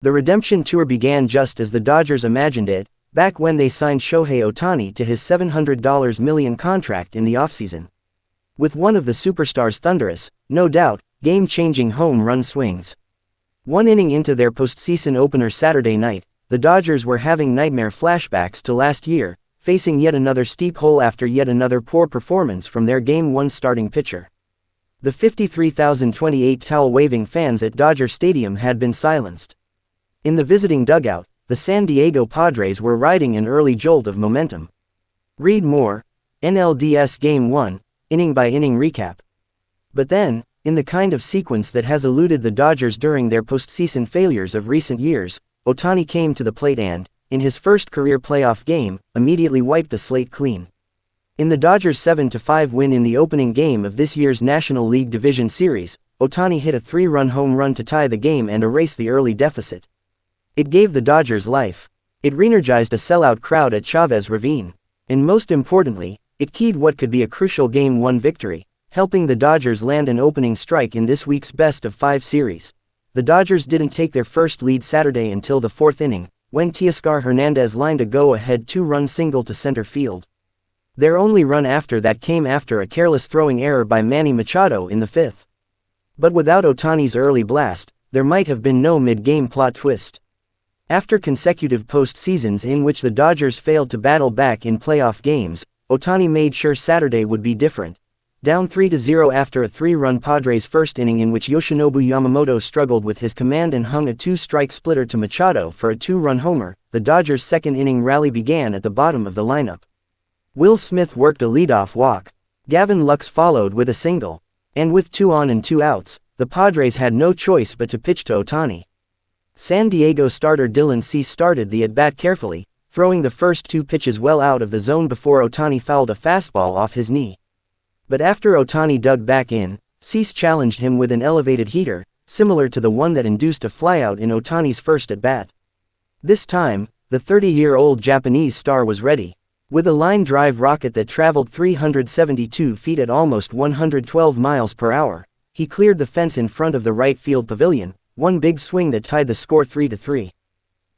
The redemption tour began just as the Dodgers imagined it, back when they signed Shohei Ohtani to his $700 million contract in the offseason. With one of the superstars' thunderous, no doubt, game-changing home run swings. One inning into their postseason opener Saturday night, the Dodgers were having nightmare flashbacks to last year, facing yet another steep hole after yet another poor performance from their Game 1 starting pitcher. The 53,028 towel-waving fans at Dodger Stadium had been silenced. In the visiting dugout, the San Diego Padres were riding an early jolt of momentum. Read more, NLDS Game 1, inning-by-inning recap. But then, in the kind of sequence that has eluded the Dodgers during their postseason failures of recent years, Ohtani came to the plate and, in his first career playoff game, immediately wiped the slate clean. In the Dodgers' 7-5 win in the opening game of this year's National League Division Series, Ohtani hit a 3-run home run to tie the game and erase the early deficit. It gave the Dodgers life. It re-energized a sellout crowd at Chavez Ravine. And most importantly, it keyed what could be a crucial Game 1 victory, helping the Dodgers land an opening strike in this week's best-of-5 series. The Dodgers didn't take their first lead Saturday until the fourth inning, when Teoscar Hernandez lined a go-ahead 2-run single to center field. Their only run after that came after a careless throwing error by Manny Machado in the fifth. But without Ohtani's early blast, there might have been no mid-game plot twist. After consecutive postseasons in which the Dodgers failed to battle back in playoff games, Ohtani made sure Saturday would be different. Down 3-0 after a 3-run Padres first inning in which Yoshinobu Yamamoto struggled with his command and hung a 2-strike splitter to Machado for a 2-run homer, the Dodgers' second inning rally began at the bottom of the lineup. Will Smith worked a leadoff walk. Gavin Lux followed with a single. And with 2 on and 2 outs, the Padres had no choice but to pitch to Ohtani. San Diego starter Dylan Cease started the at-bat carefully, throwing the first 2 pitches well out of the zone before Ohtani fouled a fastball off his knee. But after Ohtani dug back in, Cease challenged him with an elevated heater, similar to the one that induced a flyout in Ohtani's first at-bat. This time, the 30-year-old Japanese star was ready. With a line drive rocket that traveled 372 feet at almost 112 miles per hour, he cleared the fence in front of the right field pavilion, one big swing that tied the score 3-3.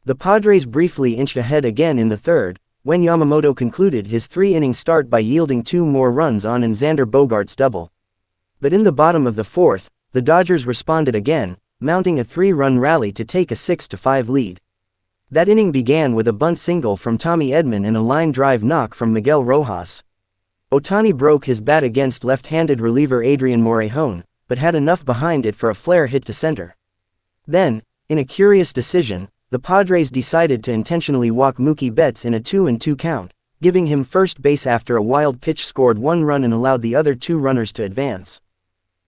The Padres briefly inched ahead again in the third, when Yamamoto concluded his 3-inning start by yielding 2 more runs on an Xander Bogaerts double. But in the bottom of the fourth, the Dodgers responded again, mounting a 3-run rally to take a 6-5 lead. That inning began with a bunt single from Tommy Edman and a line drive knock from Miguel Rojas. Ohtani broke his bat against left-handed reliever Adrian Morejon, but had enough behind it for a flare hit to center. Then, in a curious decision, the Padres decided to intentionally walk Mookie Betts in a 2-2 count, giving him first base after a wild pitch scored 1 run and allowed the other 2 runners to advance.